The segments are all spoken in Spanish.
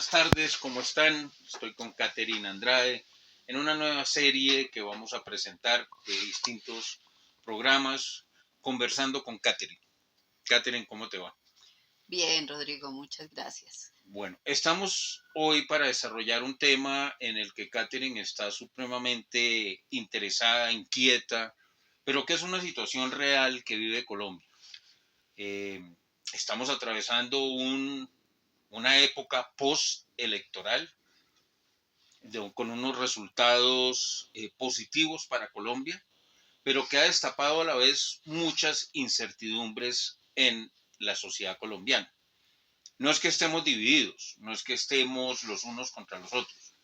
buenas tardes, ¿cómo están? Estoy con Catherine Andrade en una nueva serie que vamos a presentar de distintos programas conversando con Catherine. Catherine, ¿cómo te va? Bien, Rodrigo, muchas gracias. Bueno, estamos hoy para desarrollar un tema en el que Catherine está supremamente interesada, inquieta, pero que es una situación real que vive Colombia. Eh, Estamos atravesando una época post-electoral con unos resultados positivos para Colombia, pero que ha destapado a la vez muchas incertidumbres en la sociedad colombiana. No es que estemos divididos, no es que estemos los unos contra los otros.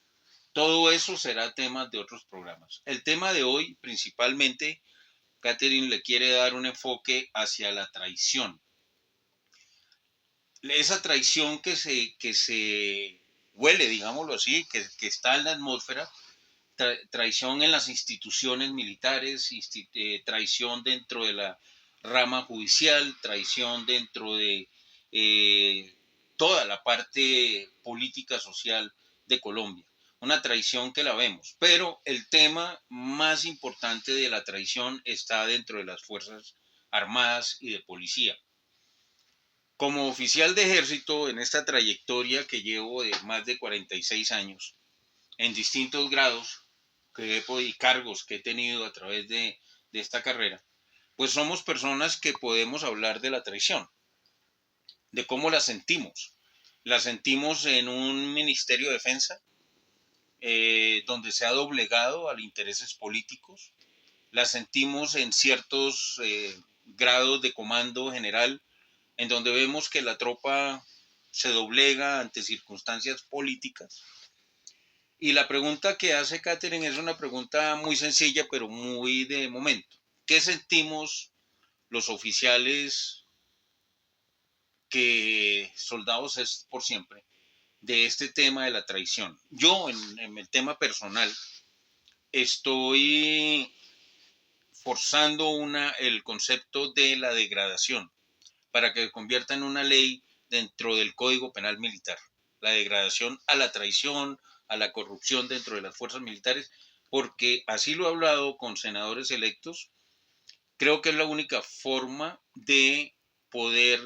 Todo eso será tema de otros programas. El tema de hoy, principalmente, Catherine le quiere dar un enfoque hacia la traición. Esa traición que se huele, digámoslo así, que está en la atmósfera, traición en las instituciones militares, traición dentro de la rama judicial, traición dentro de eh, toda la parte política social de Colombia. Una traición que la vemos, pero el tema más importante de la traición está dentro de las Fuerzas Armadas y de policía. Como oficial de ejército, en esta trayectoria que llevo de más de 46 años, en distintos grados y cargos que he tenido a través de esta carrera, pues somos personas que podemos hablar de la traición, de cómo la sentimos. La sentimos en un Ministerio de Defensa, donde se ha doblegado a los intereses políticos. La sentimos en ciertos grados de comando general, en donde vemos que la tropa se doblega ante circunstancias políticas. Y la pregunta que hace Catherine es una pregunta muy sencilla, pero muy de momento. ¿Qué sentimos los oficiales que soldados es por siempre de este tema de la traición? Yo, en el tema personal, estoy forzando el concepto de la degradación para que se convierta en una ley dentro del Código Penal Militar. La degradación a la traición, a la corrupción dentro de las fuerzas militares, porque así lo he hablado con senadores electos, creo que es la única forma de poder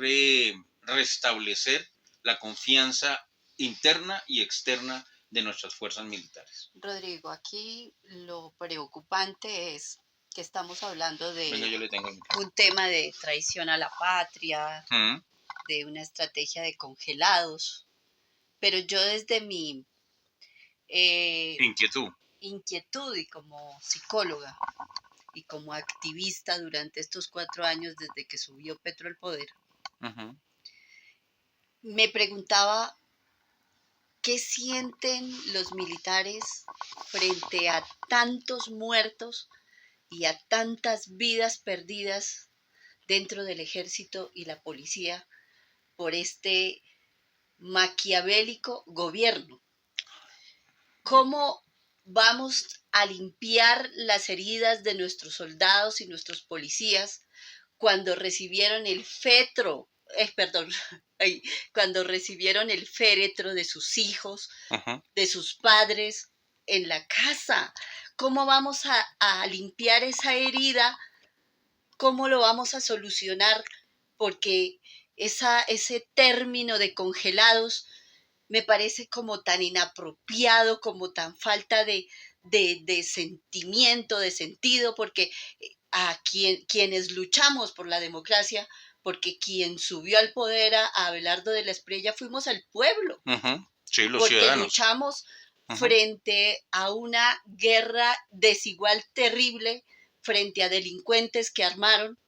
restablecer la confianza interna y externa de nuestras fuerzas militares. Rodrigo, aquí lo preocupante es que estamos hablando Venga, de yo le tengo el un tema de traición a la patria, micrófono. de una estrategia de congelados, pero yo desde mi Inquietud. inquietud y como psicóloga y como activista durante estos 4 años desde que subió Petro al poder, me preguntaba qué sienten los militares frente a tantos muertos y a tantas vidas perdidas dentro del ejército y la policía por este maquiavélico gobierno. ¿Cómo vamos a limpiar las heridas de nuestros soldados y nuestros policías cuando recibieron el perdón, cuando recibieron el féretro de sus hijos, de sus padres en la casa? ¿Cómo vamos a limpiar esa herida? ¿Cómo lo vamos a solucionar? Porque ese término de congelados me parece como tan inapropiado, como tan falta de sentimiento, de sentido, porque quienes luchamos por la democracia, porque quien subió al poder a Abelardo de la Espriella fuimos al pueblo, Sí, los porque ciudadanos. luchamos frente a una guerra desigual terrible, frente a delincuentes que armaron.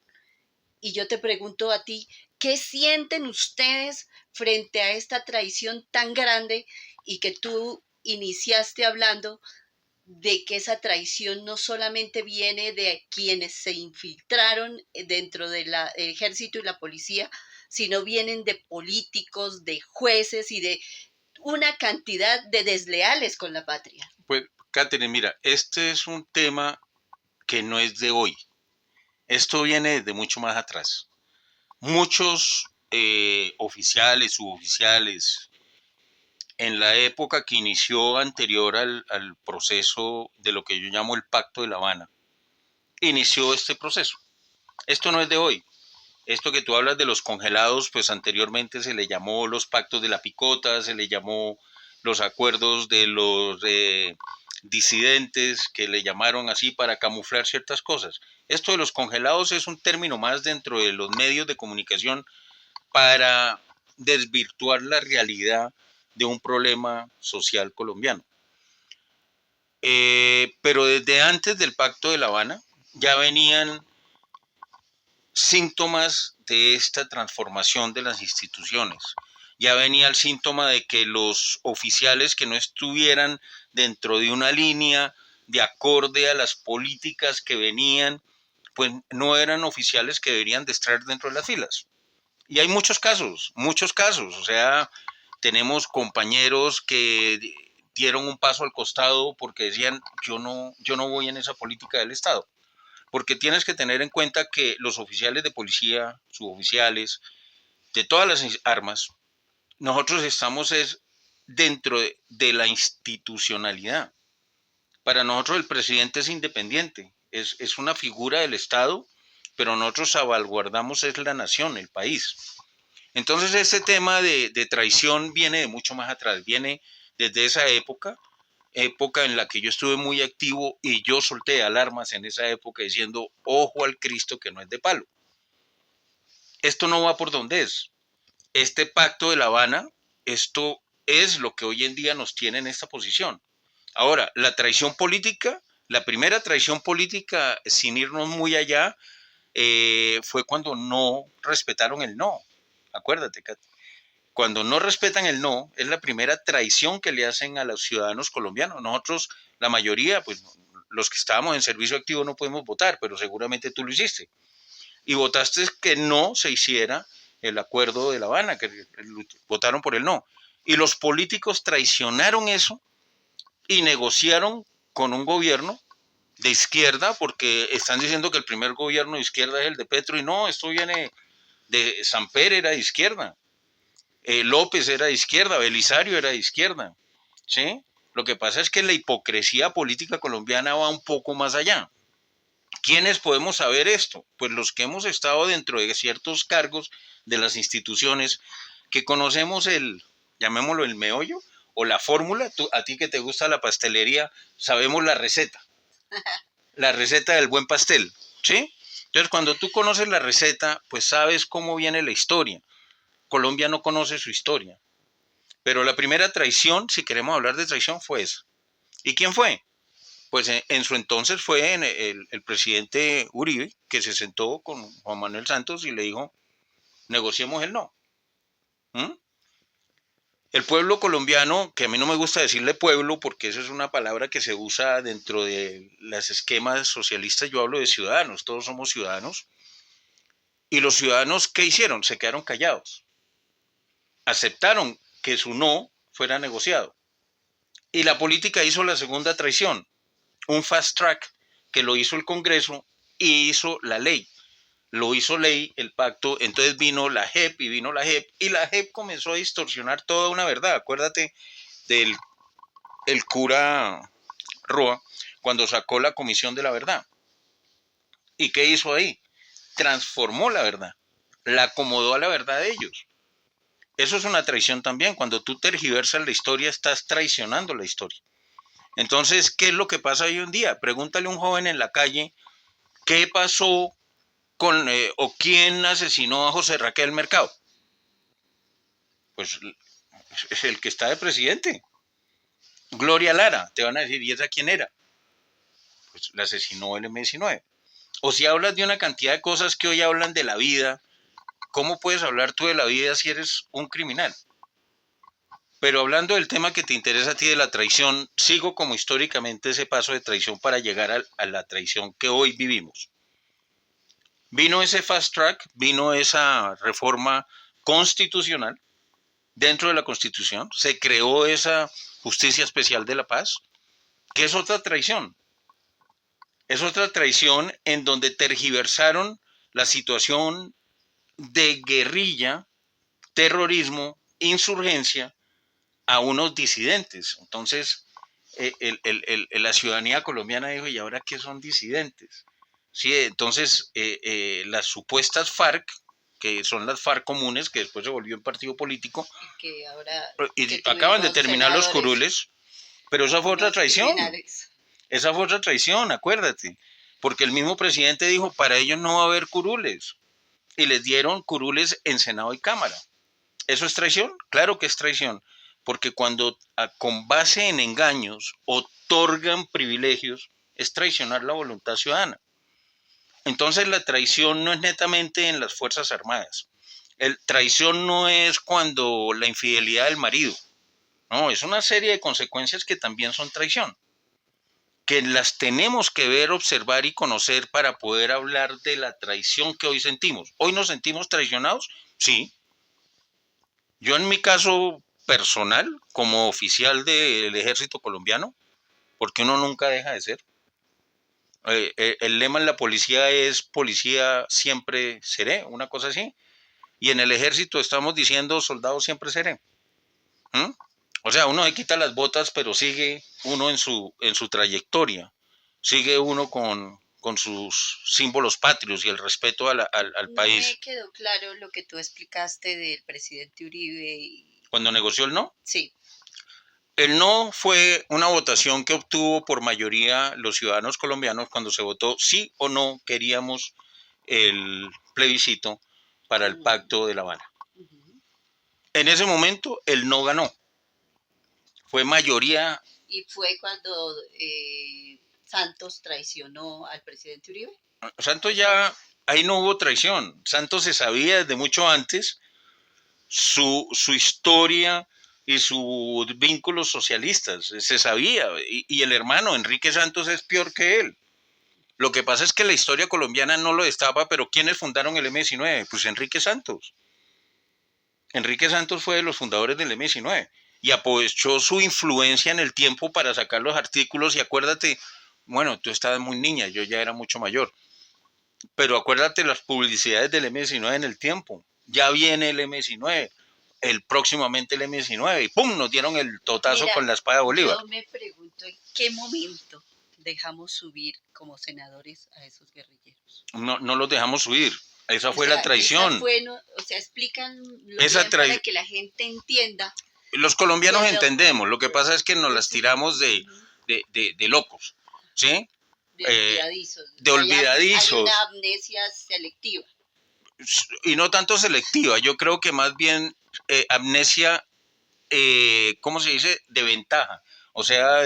Y yo te pregunto a ti, ¿qué sienten ustedes frente a esta traición tan grande y que tú iniciaste hablando de que esa traición no solamente viene de quienes se infiltraron dentro del ejército y la policía, sino vienen de políticos, de jueces y de una cantidad de desleales con la patria? Pues, Catherine, mira, este es un tema que no es de hoy. Esto viene de mucho más atrás. Muchos oficiales, suboficiales, en la época que inició anterior al proceso de lo que yo llamo el Pacto de La Habana, inició este proceso. Esto no es de hoy. Esto que tú hablas de los congelados, pues anteriormente se le llamó los pactos de la picota, se le llamó los acuerdos de los disidentes, que le llamaron así para camuflar ciertas cosas. Esto de los congelados es un término más dentro de los medios de comunicación para desvirtuar la realidad de un problema social colombiano. Pero desde antes del Pacto de La Habana ya venían síntomas de esta transformación de las instituciones. Ya venía el síntoma de que los oficiales que no estuvieran dentro de una línea de acorde a las políticas que venían, pues no eran oficiales que deberían de estar dentro de las filas. Y hay muchos casos, o sea, tenemos compañeros que dieron un paso al costado porque decían, yo no voy en esa política del Estado. Porque tienes que tener en cuenta que los oficiales de policía, suboficiales, de todas las armas, nosotros estamos dentro de la institucionalidad. Para nosotros el presidente es independiente, es una figura del Estado, pero nosotros salvaguardamos es la nación, el país. Entonces ese tema de traición viene de mucho más atrás, viene desde esa época en la que yo estuve muy activo y yo solté alarmas en esa época diciendo, ojo al Cristo que no es de palo. Esto no va por donde es. Este pacto de La Habana, esto es lo que hoy en día nos tiene en esta posición. Ahora, la traición política, la primera traición política, sin irnos muy allá, fue cuando no respetaron el no. Acuérdate, Kat. Cuando no respetan el no, es la primera traición que le hacen a los ciudadanos colombianos. Nosotros, la mayoría, pues los que estábamos en servicio activo no podemos votar, pero seguramente tú lo hiciste. Y votaste que no se hiciera el acuerdo de La Habana, que votaron por el no. Y los políticos traicionaron eso y negociaron con un gobierno de izquierda, porque están diciendo que el primer gobierno de izquierda es el de Petro, y no, esto viene de Samper, era de izquierda. López era de izquierda, Belisario era de izquierda, ¿sí? Lo que pasa es que la hipocresía política colombiana va un poco más allá. ¿Quiénes podemos saber esto? Pues los que hemos estado dentro de ciertos cargos de las instituciones, que conocemos llamémoslo el meollo, o la fórmula. A ti que te gusta la pastelería, sabemos la receta del buen pastel, ¿sí? Entonces, cuando tú conoces la receta, pues sabes cómo viene la historia. Colombia no conoce su historia. Pero la primera traición, si queremos hablar de traición, fue esa. ¿Y quién fue? Pues en su entonces fue el presidente Uribe, que se sentó con Juan Manuel Santos y le dijo, negociemos el no. ¿Mm? El pueblo colombiano, que a mí no me gusta decirle pueblo porque esa es una palabra que se usa dentro de los esquemas socialistas, yo hablo de ciudadanos, todos somos ciudadanos. Y los ciudadanos, ¿qué hicieron? Se quedaron callados. Aceptaron que su no fuera negociado. Y la política hizo la segunda traición, un fast track que lo hizo el Congreso y hizo la ley. Lo hizo ley el pacto, entonces vino la JEP y la JEP comenzó a distorsionar toda una verdad. Acuérdate del el cura Roa cuando sacó la Comisión de la Verdad. ¿Y qué hizo ahí? Transformó la verdad, la acomodó a la verdad de ellos. Eso es una traición también. Cuando tú tergiversas la historia, estás traicionando la historia. Entonces, ¿qué es lo que pasa hoy en día? Pregúntale a un joven en la calle qué pasó con o quién asesinó a José Raquel Mercado. Pues es el que está de presidente. Gloria Lara, te van a decir, ¿y esa quién era? Pues la asesinó el M-19. O si hablas de una cantidad de cosas que hoy hablan de la vida, ¿cómo puedes hablar tú de la vida si eres un criminal? Pero hablando del tema que te interesa a ti de la traición, sigo como históricamente ese paso de traición para llegar a la traición que hoy vivimos. Vino ese fast track, vino esa reforma constitucional. Dentro de la Constitución se creó esa justicia especial de la paz, que es otra traición. Es otra traición en donde tergiversaron la situación de guerrilla, terrorismo, insurgencia, a unos disidentes. Entonces, la ciudadanía colombiana dijo, ¿y ahora qué son disidentes? Sí, entonces, las supuestas FARC, que son las FARC comunes, que después se volvió un partido político, que ahora que y acaban de tuvimos terminar los senadores, curules, pero esa fue otra unos traición. criminales. Esa fue otra traición, acuérdate. Porque el mismo presidente dijo, para ellos no va a haber curules. Y les dieron curules en Senado y Cámara. ¿Eso es traición? Claro que es traición. Porque cuando con base en engaños otorgan privilegios, es traicionar la voluntad ciudadana. Entonces la traición no es netamente en las Fuerzas Armadas. Traición no es cuando la infidelidad del marido. No, es una serie de consecuencias que también son traición, que las tenemos que ver, observar y conocer para poder hablar de la traición que hoy sentimos. ¿Hoy nos sentimos traicionados? Sí. Yo en mi caso personal, como oficial del ejército colombiano, porque uno nunca deja de ser. El lema en la policía es policía siempre seré, una cosa así. Y en el ejército estamos diciendo soldado siempre seré. ¿Mm? O sea, uno se quita las botas, pero sigue uno en su trayectoria. Sigue uno con sus símbolos patrios y el respeto al No me país. quedó claro lo que tú explicaste del presidente Uribe. Cuando negoció el no, Sí. el no fue una votación que obtuvo por mayoría los ciudadanos colombianos cuando se votó sí o no queríamos el plebiscito para el Pacto de La Habana. En ese momento el no ganó. Fue mayoría. Y fue cuando Santos traicionó al presidente Uribe. Santos ya, ahí no hubo traición. Santos se sabía desde mucho antes su historia y sus vínculos socialistas. Se sabía. Y el hermano Enrique Santos es peor que él. Lo que pasa es que la historia colombiana no lo destapa, pero ¿quiénes fundaron el M-19? Pues Enrique Santos. Enrique Santos fue de los fundadores del M-19 y aprovechó su influencia en el tiempo para sacar los artículos y acuérdate, bueno, tú estabas muy niña, yo ya era mucho mayor, pero acuérdate las publicidades del M-19 en el tiempo. Ya viene el M-19, próximamente el M-19 y ¡pum! Nos dieron el totazo. Mira, con la espada de Bolívar. Yo me pregunto en qué momento dejamos subir como senadores a esos guerrilleros. No los dejamos subir. Esa fue la traición. O sea, explican para que la gente entienda. Los colombianos entendemos, lo que pasa es que nos las tiramos de locos, ¿sí? De olvidadizos. De olvidadizos. Hay una amnesia selectiva. Y no tanto selectiva, yo creo que más bien amnesia, ¿cómo se dice? De ventaja. O sea,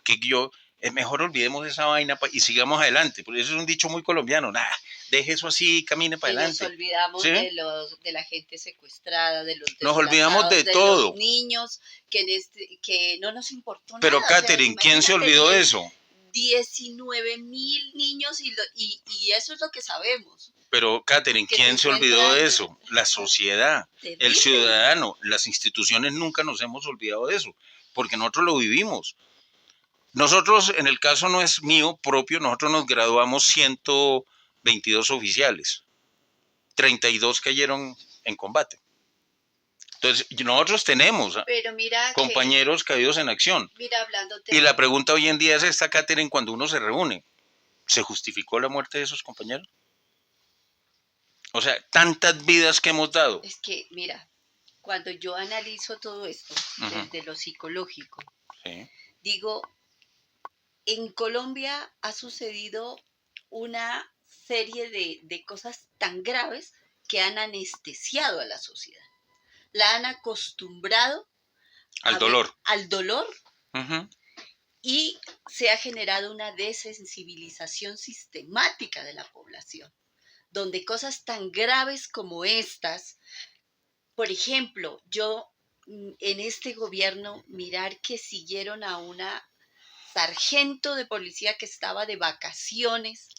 que yo, mejor olvidemos esa vaina y sigamos adelante. Porque eso es un dicho muy colombiano. Nah, deje eso así, camine para adelante. Nos olvidamos, ¿sí?, de la gente secuestrada, de los nos olvidamos de todo. Los niños, que no nos importó nada. Pero Catherine, ¿quién se olvidó de eso? 19,000 niños y eso es lo que sabemos. Pero Catherine, ¿quién se olvidó de eso? La sociedad, terrible. El ciudadano, las instituciones nunca nos hemos olvidado de eso, porque nosotros lo vivimos. Nosotros, en el caso no es mío propio, nosotros nos graduamos 122 oficiales, 32 cayeron en combate. Entonces, nosotros tenemos compañeros caídos en acción. Mira, hablándote. Y la pregunta hoy en día es esta, Catherine, cuando uno se reúne, ¿se justificó la muerte de esos compañeros? O sea, tantas vidas que hemos dado. Es que, mira, cuando yo analizo todo esto desde lo psicológico, sí, digo, en Colombia ha sucedido una serie de cosas tan graves que han anestesiado a la sociedad. La han acostumbrado al dolor. Al dolor. Y se ha generado una desensibilización sistemática de la población, donde cosas tan graves como estas, por ejemplo, yo en este gobierno, mirar que siguieron a una sargento de policía que estaba de vacaciones,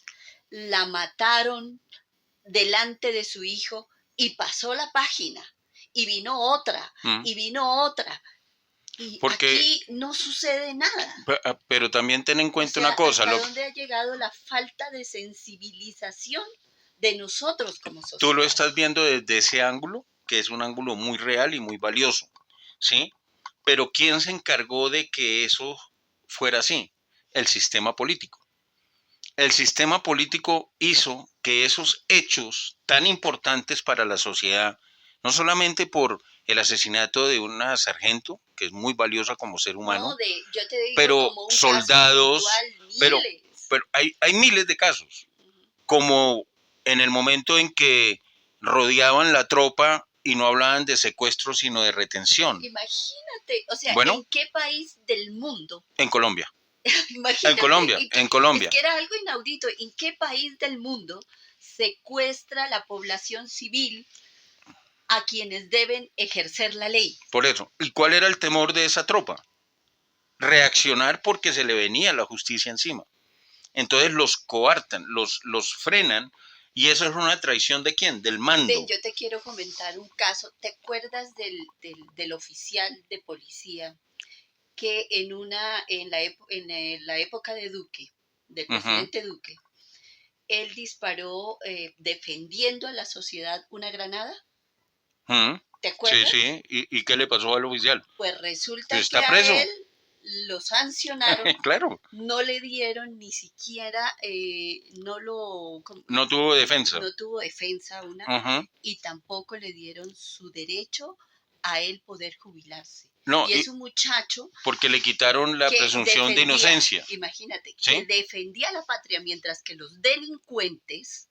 la mataron delante de su hijo y pasó la página. Y vino otra, y vino otra. Y porque aquí no sucede nada. Pero también ten en cuenta una cosa. ¿Hasta dónde ha llegado la falta de sensibilización de nosotros como sociedad? Tú lo estás viendo desde ese ángulo, que es un ángulo muy real y muy valioso, ¿sí? Pero ¿quién se encargó de que eso fuera así? El sistema político. El sistema político hizo que esos hechos tan importantes para la sociedad, no solamente por el asesinato de una sargento, que es muy valiosa como ser No, humano, yo te digo pero como un caso soldados, puntual, pero, miles. pero hay miles de casos, Ujú. como en el momento en que rodeaban la tropa y no hablaban de secuestro, sino de retención. Imagínate, o sea, Bueno, ¿en qué país del mundo? en Colombia, en Imagínate, Colombia, en es Colombia. que era algo inaudito. ¿En qué país del mundo secuestra la población civil a quienes deben ejercer la ley? Por eso. ¿Y cuál era el temor de esa tropa? Reaccionar porque se le venía la justicia encima. Entonces los coartan, los frenan, y eso es una traición ¿de quién? Del Ven, mando. yo te quiero comentar un caso. ¿Te acuerdas del oficial de policía que en la época de Duque, del Ujú. presidente Duque, él disparó defendiendo a la sociedad una granada? Ujú. ¿Te Sí, acuerdas? sí. ¿Y qué le pasó al oficial? Pues resulta que Está a preso. él lo sancionaron, Claro. no le dieron ni siquiera, no lo, No tuvo defensa. no tuvo defensa una, Ujú. y tampoco le dieron su derecho a él poder jubilarse. No, Y es un muchacho porque le quitaron la que presunción de defendía, inocencia. imagínate, que ¿Sí? defendía a la patria mientras que los delincuentes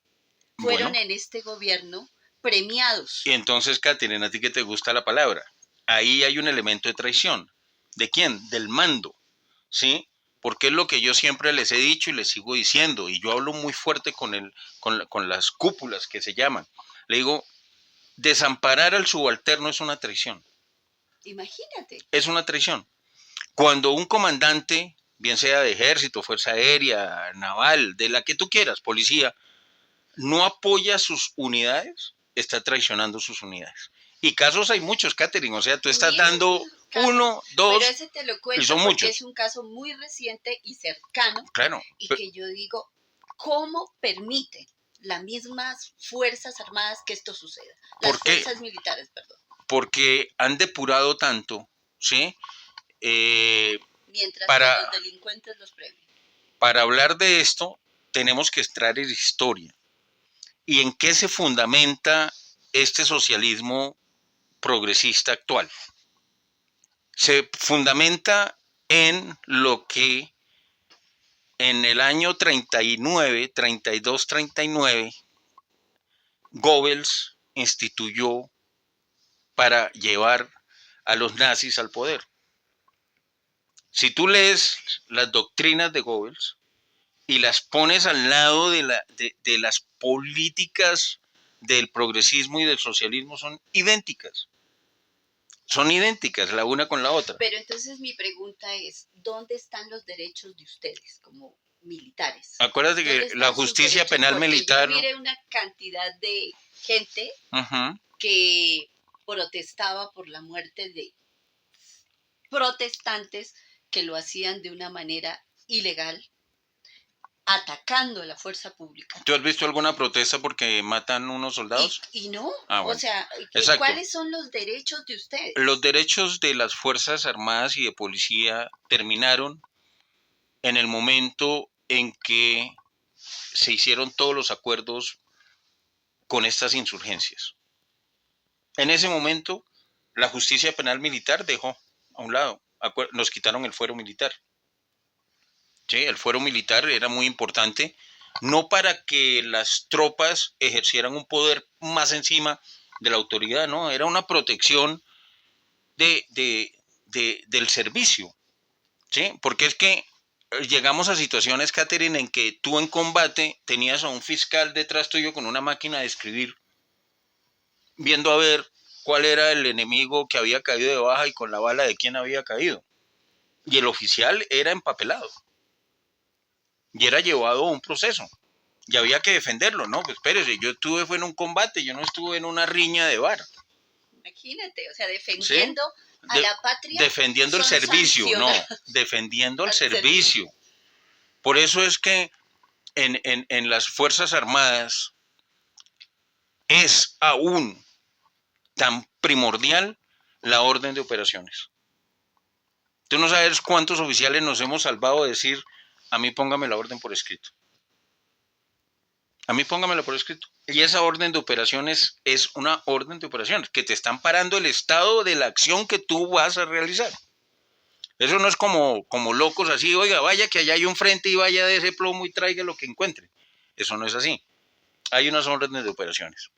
fueron Bueno. en este gobierno Y premiados. entonces, Catherine, a ti que te gusta la palabra, ahí hay un elemento de traición. ¿De quién? Del mando. ¿Sí? Porque es lo que yo siempre les he dicho y les sigo diciendo, y yo hablo muy fuerte con las cúpulas que se llaman. Le digo, desamparar al subalterno es una traición. Imagínate. Es una traición. Cuando un comandante, bien sea de ejército, fuerza aérea, naval, de la que tú quieras, policía, no apoya sus unidades, está traicionando sus unidades. Y casos hay muchos, Catherine. O sea, tú estás Miles dando de casos, uno, pero dos, ese te lo y cuento son porque es muchos. un caso muy reciente y cercano Claro. y que yo digo, ¿cómo permiten las mismas Fuerzas Armadas que esto suceda? Las ¿Por qué? fuerzas militares, perdón. Porque han depurado tanto, ¿sí? Eh, Mientras que para, los delincuentes los premian. para hablar de esto, tenemos que extraer historia. ¿Y en qué se fundamenta este socialismo progresista actual? Se fundamenta en lo que en el año 39, 32, 39, Goebbels instituyó para llevar a los nazis al poder. Si tú lees las doctrinas de Goebbels y las pones al lado de las políticas del progresismo y del socialismo, son idénticas la una con la otra. Pero entonces mi pregunta es, ¿dónde están los derechos de ustedes como militares? Acuérdate ¿Dónde que la están sus justicia derechos? penal Porque yo militar, miré una cantidad de gente uh-huh, que protestaba por la muerte de protestantes que lo hacían de una manera ilegal, atacando a la fuerza pública. ¿tú has visto alguna protesta porque matan unos soldados? Y no, Ah, o bueno, sea, exacto. ¿cuáles son los derechos de ustedes? Los derechos de las Fuerzas Armadas y de Policía terminaron en el momento en que se hicieron todos los acuerdos con estas insurgencias. En ese momento, la justicia penal militar dejó a un lado, nos quitaron el fuero militar. ¿Sí? El fuero militar era muy importante, no para que las tropas ejercieran un poder más encima de la autoridad, no, era una protección de, de, del servicio, ¿sí? Porque es que llegamos a situaciones, Catherine, en que tú en combate tenías a un fiscal detrás tuyo con una máquina de escribir, viendo a ver cuál era el enemigo que había caído de baja y con la bala de quién había caído. Y el oficial era empapelado y era llevado a un proceso. Y había que defenderlo, ¿no? Pues espérese, yo fue en un combate, yo no estuve en una riña de bar. Imagínate, o sea, ¿Sí? defendiendo a la patria, Defendiendo el son servicio, no, sancionados defendiendo el al servicio. servicio. Por eso es que en las Fuerzas Armadas es aún tan primordial la orden de operaciones. Tú no sabes cuántos oficiales nos hemos salvado de decir, a mí póngame la orden por escrito. A mí póngamela por escrito. Y esa orden de operaciones es una orden de operaciones que te están parando el estado de la acción que tú vas a realizar. Eso no es como locos así, oiga, vaya que allá hay un frente y vaya de ese plomo y traiga lo que encuentre. Eso no es así. Hay unas órdenes de operaciones.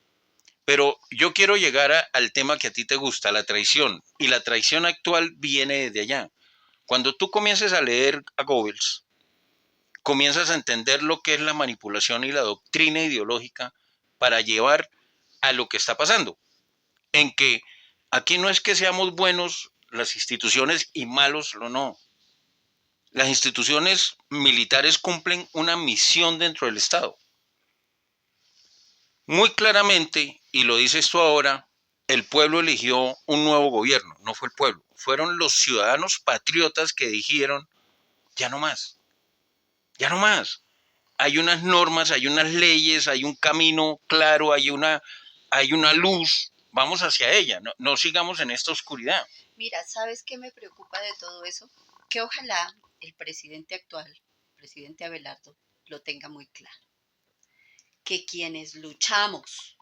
Pero yo quiero llegar al tema que a ti te gusta, la traición. Y la traición actual viene de allá. Cuando tú comiences a leer a Goebbels, comienzas a entender lo que es la manipulación y la doctrina ideológica para llevar a lo que está pasando. En que aquí no es que seamos buenos las instituciones y malos, no. Las instituciones militares cumplen una misión dentro del Estado. Muy claramente, y lo dices tú ahora, el pueblo eligió un nuevo gobierno, no fue el pueblo, fueron los ciudadanos patriotas que dijeron, ya no más, ya no más. Hay unas normas, hay unas leyes, hay un camino claro, hay una luz, vamos hacia ella, no sigamos en esta oscuridad. Mira, ¿sabes qué me preocupa de todo eso? Que ojalá el presidente actual, el presidente Abelardo, lo tenga muy claro. Que quienes luchamos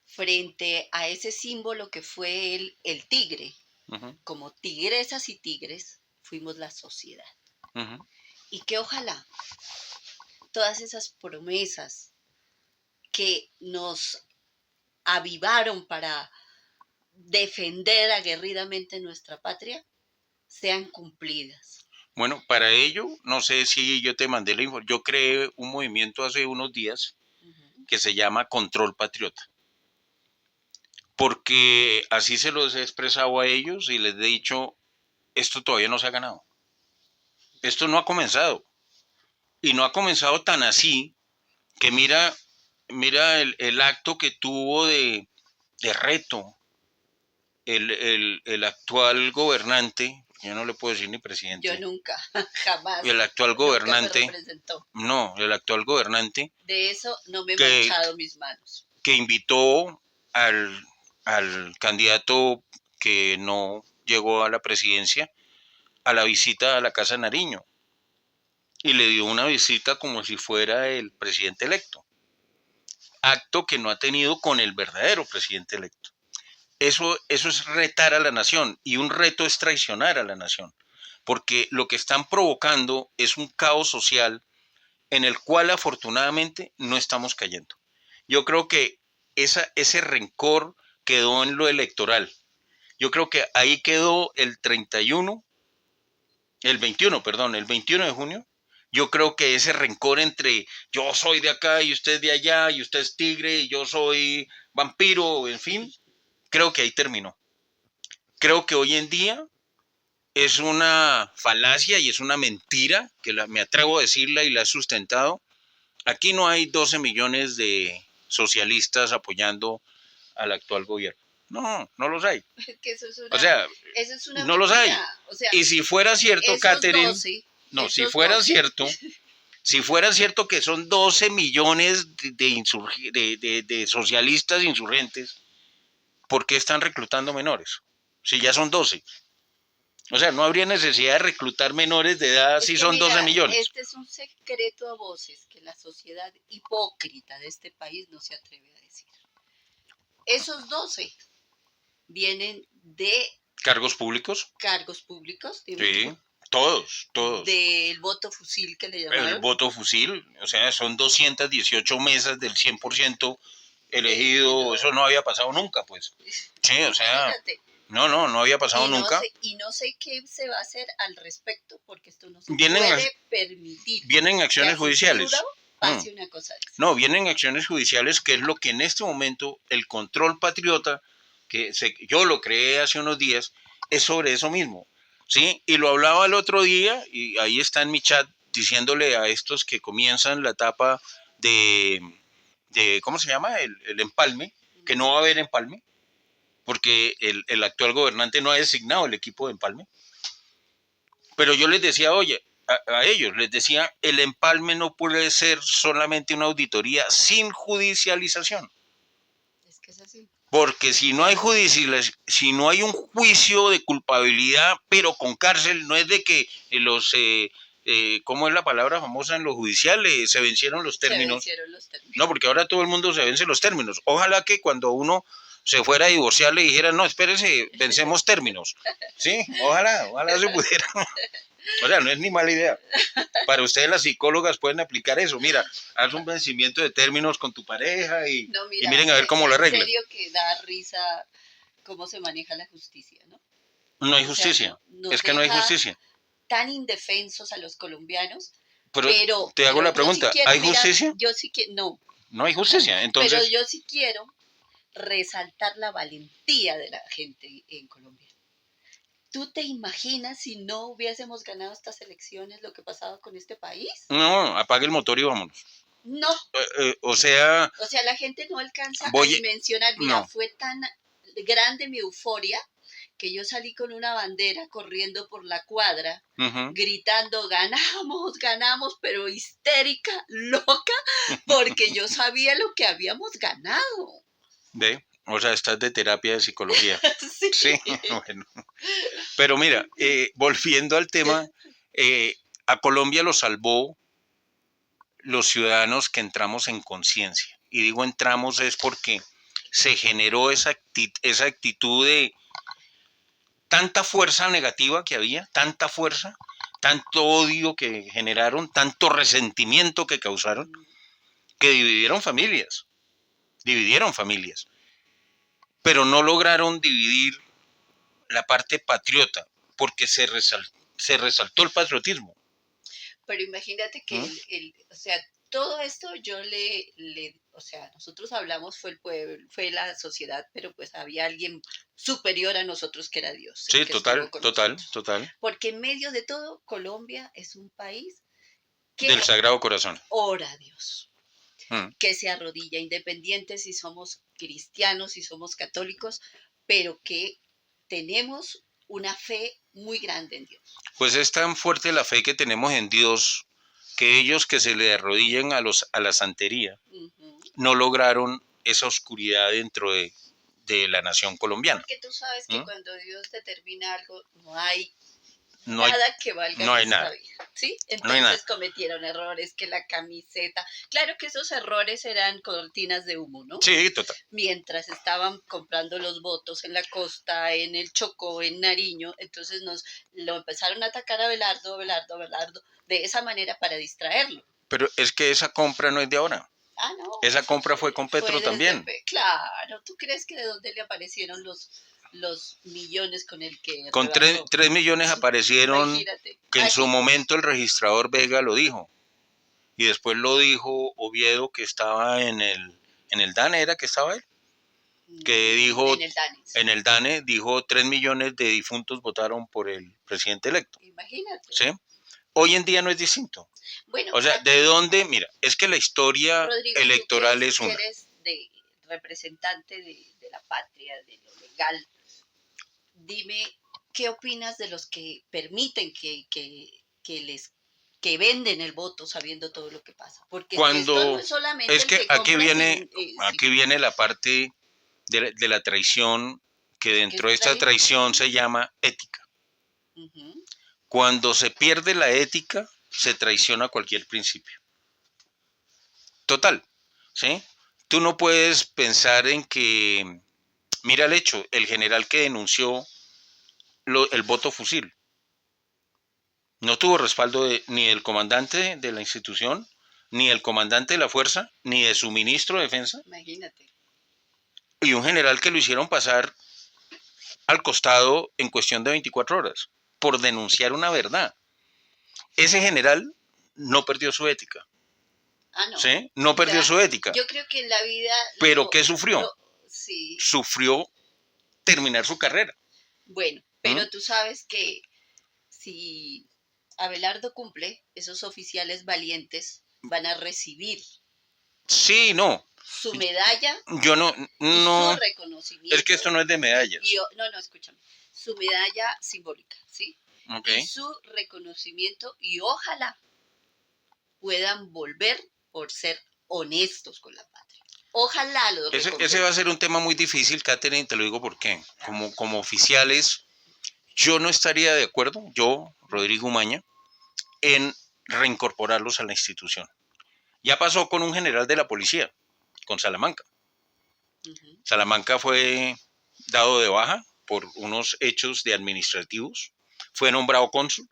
frente a ese símbolo que fue el tigre, como tigresas y tigres, fuimos la sociedad. Y que ojalá todas esas promesas que nos avivaron para defender aguerridamente nuestra patria sean cumplidas. Bueno, para ello, no sé si yo te mandé la información, yo creé un movimiento hace unos días que se llama Control Patriota. Porque así se los he expresado a ellos y les he dicho, esto todavía no se ha ganado. Esto no ha comenzado. Y no ha comenzado tan así que mira el acto que tuvo de reto el actual gobernante, yo no le puedo decir ni presidente. Yo nunca, jamás. El actual gobernante. No, el actual gobernante. De eso no me he manchado mis manos. Que invitó al candidato que no llegó a la presidencia a la visita a la Casa Nariño. Y le dio una visita como si fuera el presidente electo. Acto que no ha tenido con el verdadero presidente electo. Eso es retar a la nación y un reto es traicionar a la nación, porque lo que están provocando es un caos social en el cual afortunadamente no estamos cayendo. Yo creo que ese rencor quedó en lo electoral. Yo creo que ahí quedó el 21 de junio. Yo creo que ese rencor entre yo soy de acá y usted de allá y usted es tigre y yo soy vampiro, en fin, creo que ahí terminó. Creo que hoy en día es una falacia y es una mentira, que me atrevo a decirla y la he sustentado. Aquí no hay 12 millones de socialistas apoyando al actual gobierno. No los hay. Que eso es o sea, eso es una no mentira. Los hay. O sea, y si fuera cierto, Catherine, 12, si fuera 12. Cierto, si fuera cierto que son 12 millones de socialistas insurgentes, ¿por qué están reclutando menores? Si ya son 12. O sea, no habría necesidad de reclutar menores de edad si son 12 millones. Este es un secreto a voces que la sociedad hipócrita de este país no se atreve a decir. Esos 12 vienen de cargos públicos. Cargos públicos. Sí, todos. Del voto fusil que le llamaron. El voto fusil, o sea, son 218 mesas del 100% elegido. Eso no había pasado nunca, pues. Sí, o sea, no había pasado nunca. Y no sé qué se va a hacer al respecto, porque esto no se puede permitir. Vienen acciones judiciales. Pase una cosa de eso. No, vienen acciones judiciales, que es lo que en este momento el control patriota, yo lo creé hace unos días, es sobre eso mismo. ¿Sí? Y lo hablaba el otro día, y ahí está en mi chat, diciéndole a estos que comienzan la etapa de ¿cómo se llama? El empalme, que no va a haber empalme, porque el actual gobernante no ha designado el equipo de empalme. Pero yo les decía, oye, a ellos les decía, el empalme no puede ser solamente una auditoría sin judicialización. Es que es así. Porque si no hay si no hay un juicio de culpabilidad, pero con cárcel, no es de que ¿cómo es la palabra famosa en lo judicial? Se vencieron los Se términos. vencieron los términos. No, porque ahora todo el mundo se vence los términos. Ojalá que cuando uno se fuera a divorciar le dijera, no, espérese, vencemos términos. Sí, ojalá se pudiera. O sea, no es ni mala idea. Para ustedes las psicólogas pueden aplicar eso. Mira, haz un vencimiento de términos con tu pareja y, No, mira, y miren a ver cómo lo en arreglan. serio que da risa cómo se maneja la justicia, ¿no? No hay O sea, justicia. nos Es que no hay deja justicia. tan indefensos a los colombianos, Pero te hago la yo sí pregunta, quiero, ¿hay mira, justicia? yo sí que no, No hay justicia. pero Entonces, yo sí quiero resaltar la valentía de la gente en Colombia. ¿Tú te imaginas si no hubiésemos ganado estas elecciones lo que pasaba con este país? no, apague el motor y vámonos. No, O sea, o sea, la gente no alcanza a voy, dimensionar. Mira, no. fue tan grande mi euforia que yo salí con una bandera corriendo por la cuadra, gritando, ganamos, ganamos, pero histérica, loca, porque yo sabía lo que habíamos ganado. ¿Ve? O sea, estás de terapia de psicología. Sí. Sí, bueno. Pero mira, volviendo al tema, a Colombia lo salvó los ciudadanos que entramos en conciencia. Y digo entramos es porque se generó esa actitud de tanta fuerza negativa que había, tanta fuerza, tanto odio que generaron, tanto resentimiento que causaron, que dividieron familias, pero no lograron dividir la parte patriota, porque se resaltó el patriotismo. Pero imagínate que o sea, todo esto yo o sea, nosotros hablamos, fue el pueblo, fue la sociedad, pero pues había alguien superior a nosotros que era Dios. Sí, que total. Porque en medio de todo, Colombia es un país que Del Sagrado Corazón. ora a Dios, que se arrodilla, independiente si somos cristianos, si somos católicos, pero que tenemos una fe muy grande en Dios. Pues es tan fuerte la fe que tenemos en Dios que ellos que se le arrodillan a la santería no lograron esa oscuridad dentro de la nación colombiana. Porque tú sabes que cuando Dios determina algo, no hay no nada que valga no hay en esta nada. vida, ¿sí? Entonces no hay nada. cometieron errores, que la camiseta, claro que esos errores eran cortinas de humo, ¿no? Sí, total. Mientras estaban comprando los votos en la costa, en el Chocó, en Nariño, entonces lo empezaron a atacar a Belardo, de esa manera para distraerlo. Pero es que esa compra no es de ahora. Ah, no. Esa compra fue con Petro también. Claro, ¿tú crees que de dónde le aparecieron los millones con el que... Con 3 millones aparecieron. Imagínate. Que en su momento el registrador Vega lo dijo. Y después lo dijo Oviedo, que estaba en el DANE, ¿era que estaba él? Que dijo, en el DANE dijo 3 millones de difuntos votaron por el presidente electo. Imagínate. ¿Sí? Hoy en día no es distinto. Bueno, o sea, ¿de dónde? Mira, es que la historia Rodrigo, electoral es una. Tú eres representante de la patria, de lo legal. Dime, ¿qué opinas de los que permiten que venden el voto sabiendo todo lo que pasa? Porque esto no es solamente es que aquí viene la parte de la traición, que dentro de esta traición se llama ética. Cuando se pierde la ética, se traiciona cualquier principio. Total, ¿sí? Tú no puedes pensar en que, mira el hecho, el general que denunció el voto fusil no tuvo respaldo ni del comandante de la institución, ni del comandante de la fuerza, ni de su ministro de defensa. Imagínate. Y un general que lo hicieron pasar al costado en cuestión de 24 horas por denunciar una verdad. Ese general no perdió su ética. Ah, no. ¿Sí? No perdió su ética. Yo creo que en la vida... ¿Pero qué sufrió? Sí. Sufrió terminar su carrera. Bueno, pero tú sabes que si Abelardo cumple, esos oficiales valientes van a recibir... Sí, no. Su medalla. Yo no. Y su reconocimiento. Es que esto no es de medallas. No, escúchame. Su medalla simbólica, ¿sí? Okay. Y su reconocimiento, y ojalá puedan volver por ser honestos con la patria. Ojalá lo Ese recompensen. va a ser un tema muy difícil, Catherine, te lo digo por qué. Como oficiales, yo no estaría de acuerdo, yo, Rodrigo Umaña, en reincorporarlos a la institución. Ya pasó con un general de la policía, con Salamanca. Ujú. Salamanca fue dado de baja por unos hechos de administrativos, fue nombrado cónsul,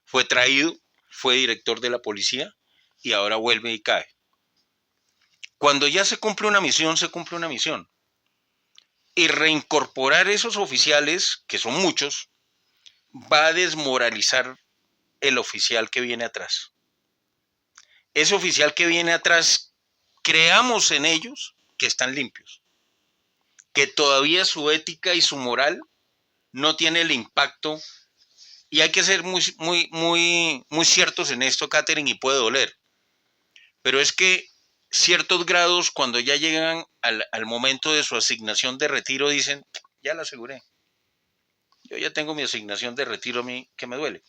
fue traído, fue director de la policía y ahora vuelve y cae. Cuando ya se cumple una misión, se cumple una misión. Y reincorporar esos oficiales, que son muchos, va a desmoralizar el oficial que viene atrás. Ese oficial que viene atrás, creamos en ellos que están limpios, que todavía su ética y su moral no tiene el impacto. Y hay que ser muy ciertos en esto, Catherine, y puede doler. Pero es que ciertos grados, cuando ya llegan al momento de su asignación de retiro, dicen, ya la aseguré. Yo ya tengo mi asignación de retiro, a mí que me duele.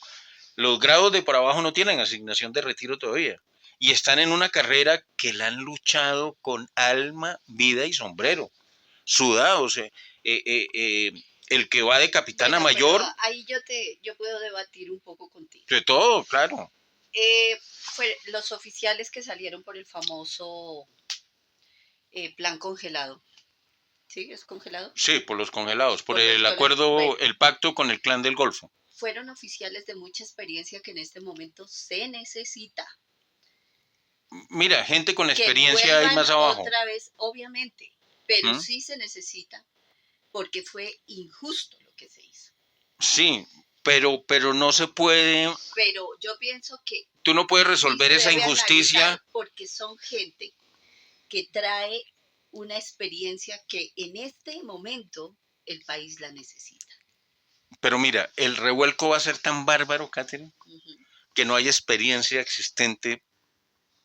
Los grados de por abajo no tienen asignación de retiro todavía. Y están en una carrera que la han luchado con alma, vida y sombrero. Sudados. El que va de capitán a Bueno, pero mayor, ahí yo puedo debatir un poco contigo. de todo, claro. Los oficiales que salieron por el famoso plan congelado. ¿Sí? ¿Es congelado? Sí, por los congelados, por Por los el acuerdo, bueno, el pacto con el clan del Golfo. fueron oficiales de mucha experiencia que en este momento se necesita. Mira, gente con Que experiencia hay vuelvan más abajo. otra vez, obviamente, pero ¿Mm? sí se necesita porque fue injusto lo que se hizo. Sí, pero no se puede, Pero yo pienso que tú no puedes sí resolver se esa debe injusticia. analizar porque son gente que trae una experiencia que en este momento el país la necesita. Pero mira, el revuelco va a ser tan bárbaro, Catherine, Ujú. que no hay experiencia existente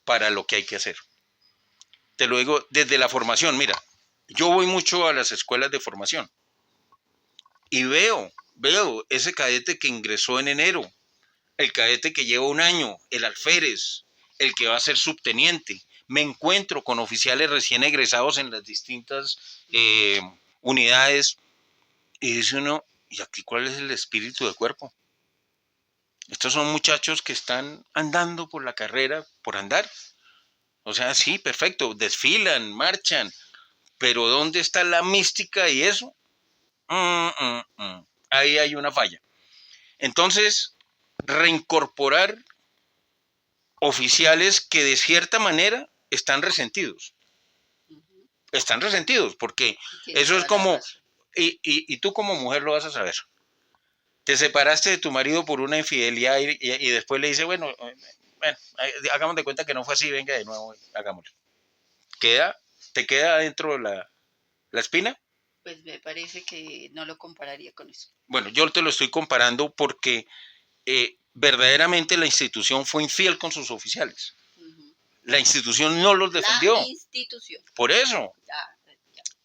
para lo que hay que hacer. Te lo digo desde la formación. Mira, yo voy mucho a las escuelas de formación y veo ese cadete que ingresó en enero, el cadete que lleva un año, el alférez, el que va a ser subteniente. Me encuentro con oficiales recién egresados en las distintas unidades y dice uno, ¿y aquí cuál es el espíritu de cuerpo? Estos son muchachos que están andando por la carrera, por andar. O sea, sí, perfecto, desfilan, marchan, pero ¿dónde está la mística y eso? Ahí hay una falla. Entonces, reincorporar oficiales que de cierta manera están resentidos. Ujú. Están resentidos porque Tienes eso es toda la como, razón. y tú como mujer lo vas a saber. Te separaste de tu marido por una infidelidad y después le dices, bueno, hagamos de cuenta que no fue así, venga de nuevo, hagámoslo. ¿Te queda dentro la espina? Pues me parece que no lo compararía con eso. Bueno, yo te lo estoy comparando porque verdaderamente la institución fue infiel con sus oficiales. Ujú. La institución no los La defendió. institución. Por eso, Ya,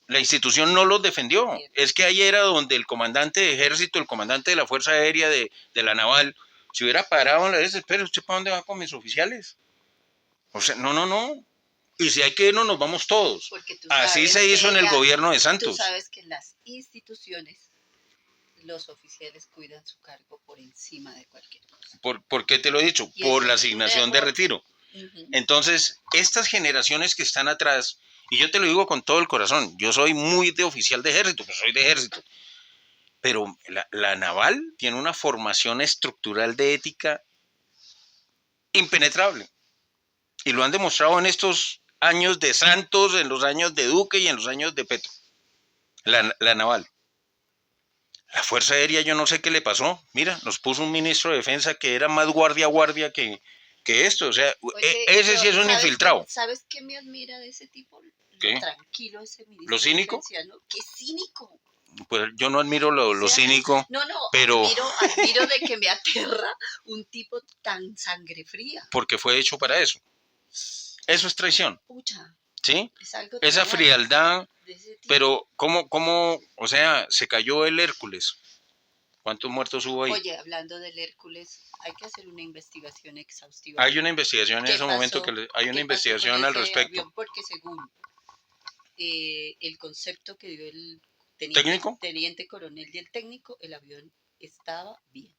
la institución no los defendió. entiendo. Es que ahí era donde el comandante de ejército, el comandante de la Fuerza Aérea de la Naval, se hubiera parado en la vez, espera, ¿usted para dónde va con mis oficiales? O sea, no. Y si hay que irnos, nos vamos todos. Porque tú Así sabes se hizo en que el gobierno de tú Santos. sabes que en las instituciones los oficiales cuidan su cargo por encima de cualquier cosa. ¿Por qué te lo he dicho? Y Por eso la es un asignación de error. retiro. Ujú. Entonces, estas generaciones que están atrás, y yo te lo digo con todo el corazón, yo soy muy de oficial de ejército, pues soy de ejército, pero la naval tiene una formación estructural de ética impenetrable. Y lo han demostrado en estos años de Santos, en los años de Duque y en los años de Petro. La naval. La Fuerza Aérea, yo no sé qué le pasó. Mira, nos puso un ministro de Defensa que era más guardia que esto. O sea, Oye, ese sí es un infiltrado. ¿sabes qué me admira de ese tipo? Lo ¿Qué? tranquilo ese ¿Lo ministro de cínico? Defensa, ¿no? ¡Qué cínico! Pues yo no admiro lo O sea, cínico, no, pero admiro de que me aterra un tipo tan sangre fría. porque fue hecho para eso. Eso es traición, Pucha, ¿sí? es algo Esa terrible frialdad, de ese tipo. pero o sea, se cayó el Hércules. ¿Cuántos muertos hubo ahí? Oye, hablando del Hércules, hay que hacer una investigación exhaustiva. Hay una investigación en ¿Qué ese momento pasó? hay una ¿Qué pasó con investigación al ese respecto. avión? Porque según el concepto que dio el ¿Técnico? teniente coronel y el técnico, el avión estaba bien.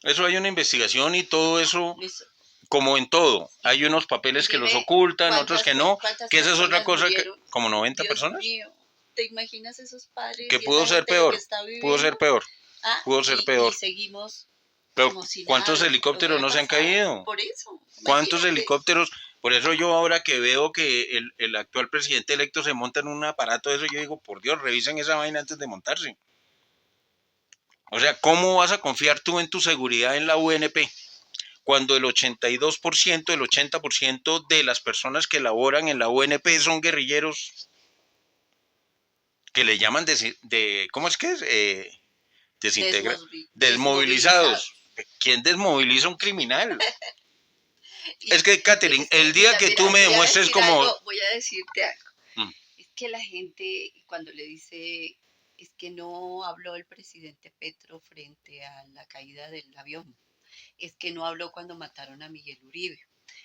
Eso hay una investigación y todo eso, Listo. como en todo, hay unos papeles que los ocultan, otros que no, que esa es otra cosa que, como 90 Dios personas, mío, ¿te imaginas esos padres que y esa pudo ser gente lo que peor, está pudo ser viviendo? peor, Ah, pudo ser y peor. seguimos Pero como si ¿cuántos nada helicópteros hubiera no se han pasado. caído? Por eso, ¿Cuántos imagínate. helicópteros? Por eso yo ahora que veo que el actual presidente electo se monta en un aparato de eso, yo digo, por Dios, revisen esa vaina antes de montarse. O sea, ¿cómo vas a confiar tú en tu seguridad en la UNP? Cuando el 82%, el 80% de las personas que laboran en la UNP son guerrilleros que le llaman ¿cómo es que es? Desmovilizados. ¿Quién desmoviliza a un criminal? Es que, Catherine, el día que tú me demuestres como... Voy a decirte algo. Mm. Es que la gente cuando le dice, es que no habló el presidente Petro frente a la caída del avión, es que no habló cuando mataron a Miguel Uribe,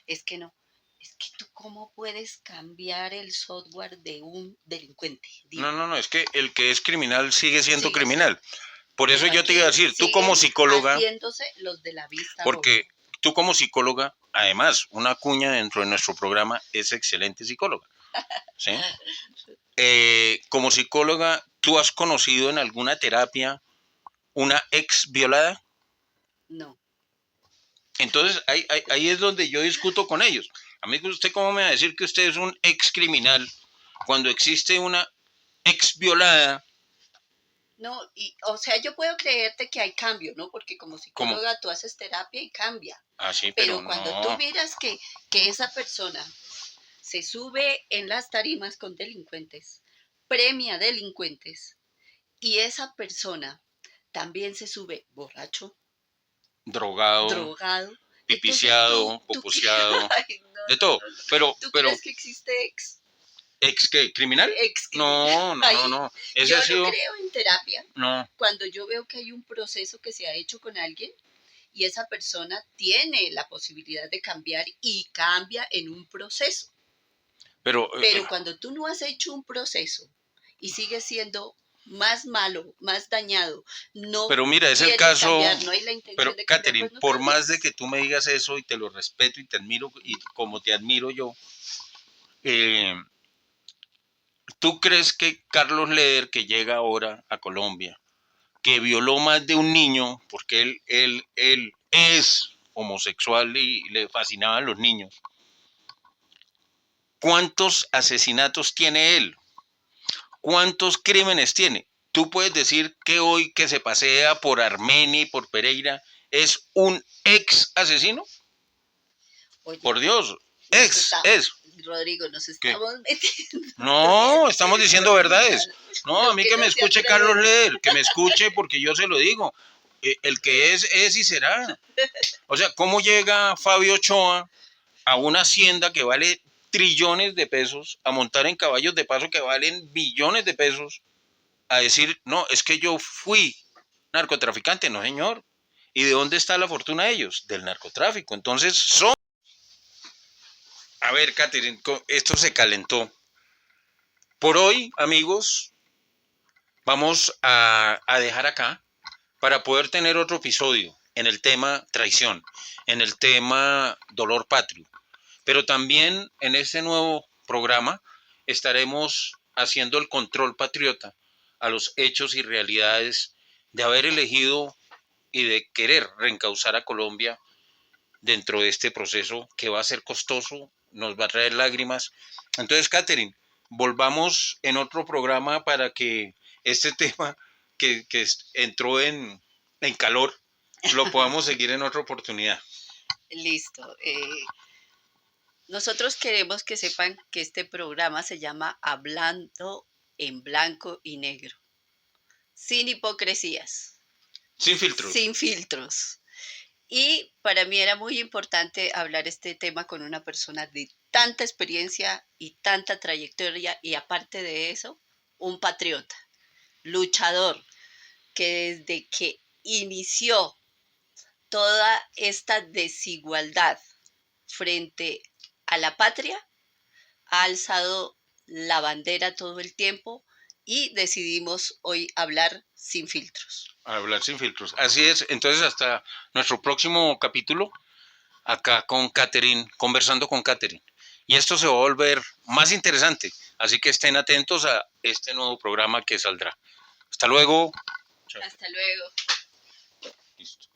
es que no, es que tú cómo puedes cambiar el software de un delincuente. Dime. No, es que el que es criminal sigue siendo Sigue criminal. Por eso Pero yo te iba a aquí decir, tú como siguen psicóloga, haciéndose los de la vista gorda. porque tú como psicóloga, además, una cuña dentro de nuestro programa es excelente psicóloga, ¿sí? Como psicóloga, ¿tú has conocido en alguna terapia una ex violada? No. Entonces ahí es donde yo discuto con ellos. Amigo, ¿usted cómo me va a decir que usted es un ex criminal cuando existe una ex violada? No, o sea, yo puedo creerte que hay cambio, ¿no? Porque como ¿Cómo? psicóloga tú haces terapia y cambia. Ah, sí, pero Pero cuando tú no. miras que esa persona se sube en las tarimas con delincuentes, premia delincuentes, y esa persona también se sube borracho, Drogado, drogado, entonces pipiciado, tú pupuseado, ay, de todo. ¿tú Pero, crees que existe ¿ex qué? ¿Criminal? ex ahí? No. Ese Yo ha no sido, creo en terapia. no. Cuando yo veo que hay un proceso que se ha hecho con alguien y esa persona tiene la posibilidad de cambiar y cambia en un proceso. Pero, Pero cuando tú no has hecho un proceso y sigues siendo más malo, más dañado, no pero mira, es el quieres caso, cambiar, no hay la intención pero de cambiar, Catherine, pues no por más de cambias. que tú me digas eso y te lo respeto y te admiro y como te admiro yo, eh, ¿tú crees que Carlos Leder, que llega ahora a Colombia, que violó más de un niño, porque él es homosexual y le fascinaban los niños, ¿cuántos asesinatos tiene él? ¿Cuántos crímenes tiene? Tú puedes decir que hoy que se pasea por Armenia y por Pereira es un ex asesino. Oye, Por Dios, ex, es. Rodrigo, nos ¿Qué? estamos metiendo No, estamos diciendo verdades. No, a los mí que que me no se escuche Carlos atreven. Leder, que me escuche porque yo se lo digo. El que es y será. O sea, ¿cómo llega Fabio Ochoa a una hacienda que vale trillones de pesos, a montar en caballos de paso que valen billones de pesos, a decir, no, es que yo fui narcotraficante? No, señor. ¿Y de dónde está la fortuna de ellos? Del narcotráfico. Entonces son... A ver, Catherine, esto se calentó. Por hoy, amigos, vamos a dejar acá para poder tener otro episodio en el tema traición, en el tema dolor patrio. Pero también en este nuevo programa estaremos haciendo el control patriota a los hechos y realidades de haber elegido y de querer reencauzar a Colombia dentro de este proceso que va a ser costoso, nos va a traer lágrimas. Entonces, Catherine, volvamos en otro programa para que este tema que entró en calor lo podamos seguir en otra oportunidad. Listo. Nosotros queremos que sepan que este programa se llama Hablando en Blanco y Negro, sin hipocresías, Sin filtros. sin filtros. Y para mí era muy importante hablar este tema con una persona de tanta experiencia y tanta trayectoria y aparte de eso, un patriota, luchador, que desde que inició toda esta desigualdad frente a la patria, ha alzado la bandera todo el tiempo y decidimos hoy hablar sin filtros. Hablar sin filtros. Así es. Entonces, hasta nuestro próximo capítulo, acá con Catherine, conversando con Catherine. Y esto se va a volver más interesante. Así que estén atentos a este nuevo programa que saldrá. Hasta luego. Hasta luego. Listo.